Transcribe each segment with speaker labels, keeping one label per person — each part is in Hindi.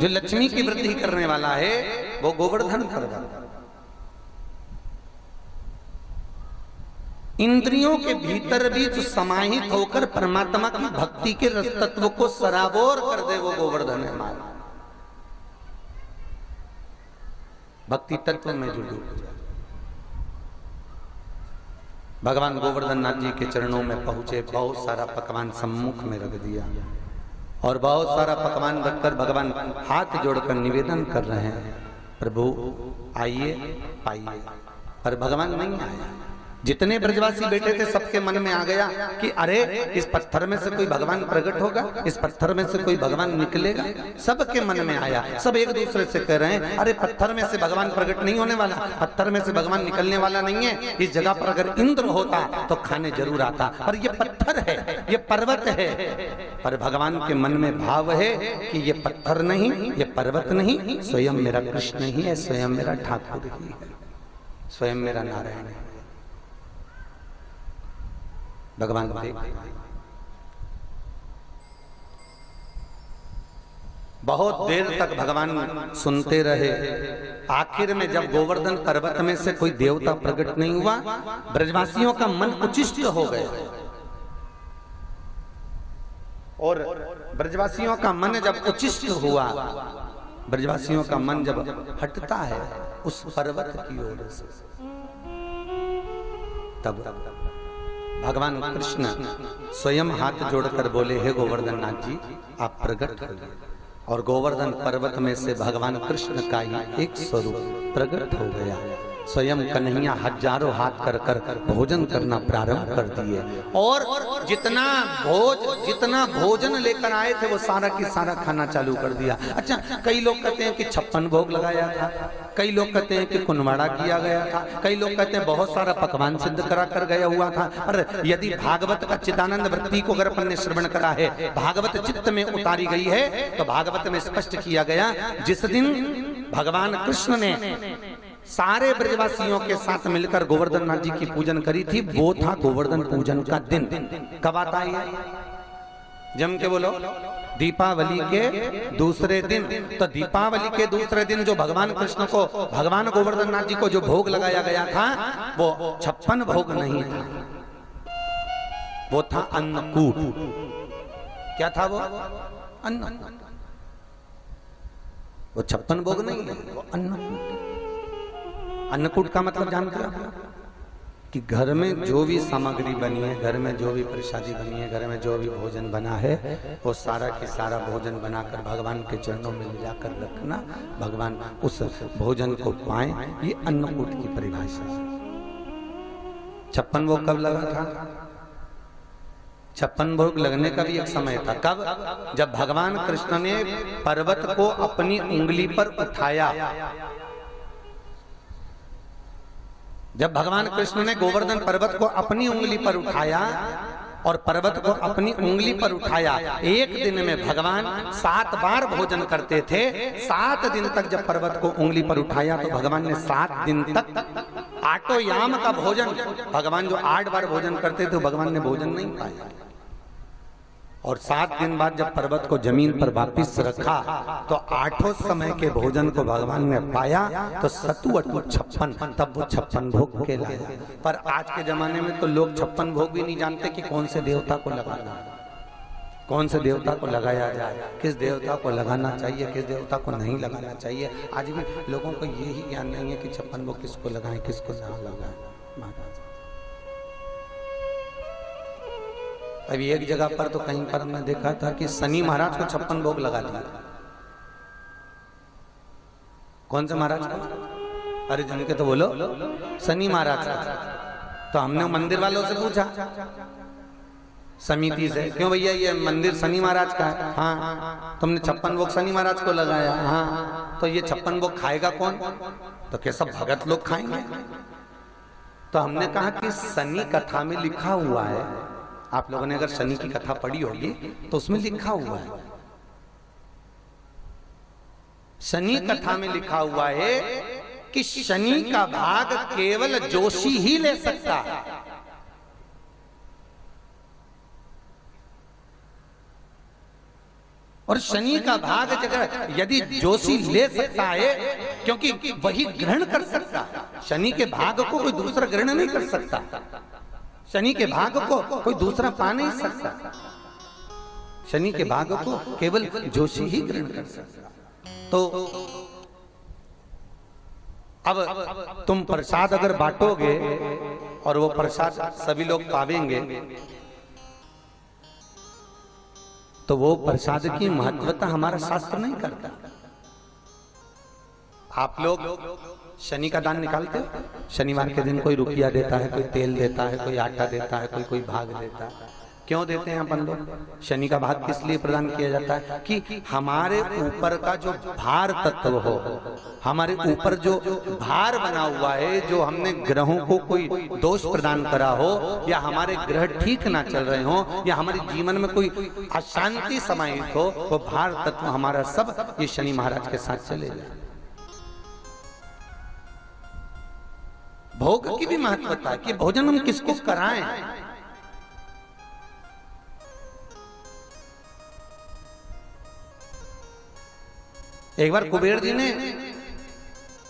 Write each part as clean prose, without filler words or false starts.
Speaker 1: जो लक्ष्मी की वृद्धि करने वाला है वो गोवर्धन पर्वत। इंद्रियों के भीतर भी जो समाहित होकर परमात्मा की भक्ति के रस तत्व को सराबोर कर दे वो गोवर्धन है हमारा। भक्ति तत्व में जो डूब जाए। भगवान गोवर्धन नाथ जी के चरणों में पहुंचे, बहुत सारा पकवान सम्मुख में रख दिया और बहुत सारा पकवान रखकर भगवान हाथ जोड़कर निवेदन कर रहे हैं, प्रभु आइए पाइए। पर भगवान नहीं आया। जितने ब्रजवासी बैठे थे सबके मन में आ गया कि अरे इस पत्थर में से कोई भगवान प्रकट होगा, इस पत्थर में से कोई भगवान निकलेगा। सबके मन में आया। सब एक दूसरे से कह रहे हैं अरे पत्थर में से भगवान प्रकट नहीं होने वाला, पत्थर में से भगवान निकलने वाला नहीं है। इस जगह पर अगर इंद्र होता तो खाने जरूर आता, पर ये पत्थर है, ये पर्वत है। पर भगवान के मन में भाव है कि ये पत्थर नहीं, ये पर्वत नहीं, स्वयं मेरा कृष्ण ही है, स्वयं मेरा ठाकुर ही है, स्वयं मेरा नारायण है। भगवान देख बहुत देर तक भगवान सुनते रहे। आखिर में जब गोवर्धन पर्वत में से कोई देवता प्रकट नहीं हुआ, ब्रजवासियों का मन उचिष्ट हो गया। और ब्रजवासियों का मन जब उचिष्ट हुआ, ब्रजवासियों का मन जब हटता है उस पर्वत की ओर से, तब भगवान कृष्ण स्वयं हाथ जोड़कर बोले, हे गोवर्धन नाथ जी आप प्रकट होइए। और गोवर्धन पर्वत में से भगवान कृष्ण का ही एक स्वरूप प्रकट हो गया। स्वयं कन्हैया हजारों हाथ कर कर भोजन करना प्रारंभ कर दिए और जितना भोजन लेकर आए थे वो सारा की सारा खाना चालू कर दिया। अच्छा, कई लोग कहते हैं कि 56 भोग लगाया था, कई लोग कहते हैं कि कुनवाड़ा किया गया था, कई लोग कहते हैं बहुत सारा पकवान सिद्ध करा कर गया हुआ था। पर यदि भागवत का चिदानंद वृत्ति को अगर अपन ने श्रवण करा है, भागवत चित्त में उतारी गई है, तो भागवत में स्पष्ट किया गया जिस दिन भगवान कृष्ण ने सारे ब्रजवासियों के साथ मिलकर गोवर्धन नाथ जी की पूजन करी थी, वो था गोवर्धन पूजन का दिन। कब आता है? जम के बोलो। दीपावली के दूसरे दिन। तो दीपावली के दूसरे दिन जो भगवान कृष्ण को, भगवान गोवर्धन नाथ जी को जो भोग लगाया गया था वो 56 भोग नहीं था, वो था अन्नकूट। क्या था वो? अन्न। वो 56 भोग नहीं है, वो अन्नकूट। अन्नकूट का मतलब जानते हो कि घर में जो भी सामग्री बनी है, घर में जो भी प्रसादी बनी है, घर में जो भी भोजन बना है, वो सारा की सारा भोजन बनाकर भगवान के चरणों में ले जाकर रखना, भगवान उस भोजन को पाएं। ये अन्नकूट की परिभाषा है। 56 भोग कब लगा था? 56 भोग लगने का भी एक समय था। कब? जब भगवान कृष्ण ने पर्वत को अपनी उंगली पर उठाया। जब भगवान कृष्ण ने गोवर्धन पर्वत को अपनी उंगली पर उठाया और पर्वत को अपनी उंगली पर उठाया, एक दिन में भगवान 7 बार भोजन करते थे। 7 दिन तक जब पर्वत को उंगली पर उठाया तो भगवान ने 7 दिन तक आटोयाम का भोजन, भगवान जो 8 बार भोजन करते थे भगवान ने भोजन नहीं पाया। और 7 दिन बाद जब पर्वत को जमीन पर वापिस रखा तो 8 समय के भोजन को भगवान ने पाया, तो सतु अटु 56, तब वो 56 भोग के लाया। पर आज के जमाने में तो लोग 56 भोग भी नहीं जानते कि कौन से देवता को लगाना, कौन से देवता को लगाया जाए, किस देवता को लगाना चाहिए, किस देवता को नहीं लगाना चाहिए। आज भी लोगों को यही ज्ञान नहीं है कि 56 भोग किसको लगाएं, किसको ना लगाएं। महाराज अभी एक जगह पर तो कहीं पर हमने देखा था कि शनि महाराज को 56 भोग लगा दिया। कौन से महाराज को? अरे जन के तो बोलो, शनि महाराज का। तो हमने मंदिर वालों से पूछा, समिति से, क्यों भैया ये मंदिर शनि महाराज का है? हाँ। तुमने 56 भोग शनि महाराज को लगाया? हाँ। तो ये 56 भोग खाएगा कौन? तो क्या सब भगत लोग खाएंगे? तो हमने कहा कि शनि कथा में लिखा हुआ है, आप लोगों ने अगर शनि की कथा पढ़ी होगी तो उसमें लिखा हुआ है, शनि कथा में लिखा हुआ है कि शनि का भाग केवल जोशी ही ले सकता है। और शनि का भाग जगह यदि जोशी ले सकता है, क्योंकि वही ग्रहण कर सकता है। शनि के भाग को कोई दूसरा ग्रहण नहीं कर सकता, शनि के भाग को कोई दूसरा पा नहीं सकता, शनि के भाग को केवल जोशी ही ग्रहण कर सकता। तो अब तुम प्रसाद अगर बांटोगे और वो प्रसाद सभी लोग पावेंगे, तो वो प्रसाद की महत्वता हमारा शास्त्र नहीं करता। आप लोग शनि का दान निकालते हो, शनिवार के दिन कोई रुपया देता है, कोई तेल देता है, कोई आटा देता है, कोई भाग देता है। क्यों देते हैं अपन लोग? शनि का भाग किस लिए प्रदान किया जाता है? कि हमारे ऊपर का जो भार तत्व हो, हमारे ऊपर जो भार बना हुआ है, जो हमने ग्रहों को कोई दोष प्रदान करा हो, या हमारे ग्रह ठीक ना चल रहे हो, या हमारे जीवन में कोई अशांति समाहित हो, वो भार तत्व हमारा सब ये शनि महाराज के साथ चले जाए। भोग की भी महत्वता है कि भोजन हम किसको कराएं। एक बार कुबेर जी ने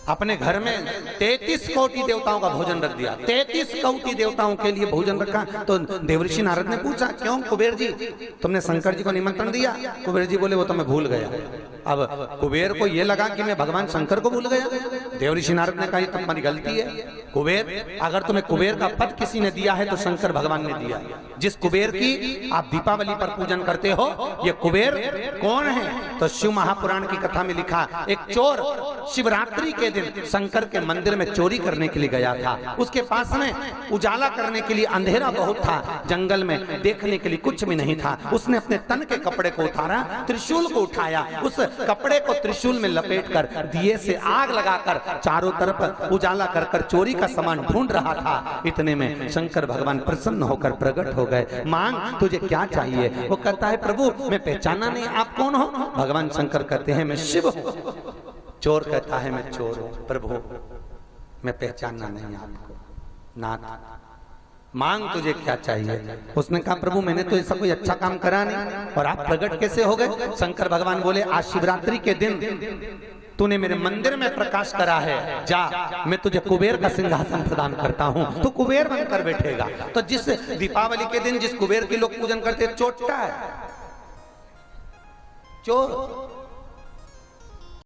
Speaker 1: अपने घर में 33 कोटि देवताओं का भोजन रख दिया। 33 कोटि देवताओं के लिए भोजन रखा। तो देवर्षि नारद ने पूछा, क्यों कुबेर जी, तुमने शंकर जी को निमंत्रण दिया? कुबेर जी बोले, वो तो मैं भूल गया। अब कुबेर को यह लगा कि मैं भगवान शंकर को भूल गया। देवर्षि नारद ने कहा, ये तुम्हारी गलती है कुबेर, अगर तुम्हें कुबेर का पद किसी ने दिया है तो शंकर भगवान ने दिया। जिस कुबेर की आप दीपावली पर पूजन करते हो, ये कुबेर कौन है? तो शिव महापुराण की कथा में लिखा, एक चोर शिवरात्रि के दिन शंकर के मंदिर में चोरी करने के लिए गया था। उसके पास में उजाला करने के लिए अंधेरा बहुत था, जंगल में देखने के लिए कुछ भी नहीं था। उसने अपने तन के कपड़े को उतारा, त्रिशूल को उठाया, उस कपड़े को त्रिशूल में लपेटकर दिए से आग लगाकर चारों तरफ उजाला कर कर चोरी का सामान ढूंढ रहा था। इतने में शंकर भगवान प्रसन्न होकर प्रकट हो गए। मांग, तुझे क्या चाहिए? वो कहता है, प्रभु मैं पहचाना नहीं, आप कौन हो? भगवान शंकर कहते हैं, मैं शिव हूं। चोर कहता है, मैं चोर हूं। प्रभु मैं पहचाना नहीं आपको। नाथ मांग, तुझे क्या चाहिए? उसने कहा, प्रभु मैंने तो ऐसा कोई अच्छा काम करा नहीं, और आप प्रकट कैसे हो गए? शंकर भगवान बोले, आज शिवरात्रि के दिन तूने मेरे मंदिर में प्रकाश करा है, जा मैं तुझे कुबेर का सिंहासन प्रदान करता हूं, तू कुबेर बनकर बैठेगा। तो जिस दीपावली के दिन जिस कुबेर के लोग पूजन करते, चोट्टा है, चोर।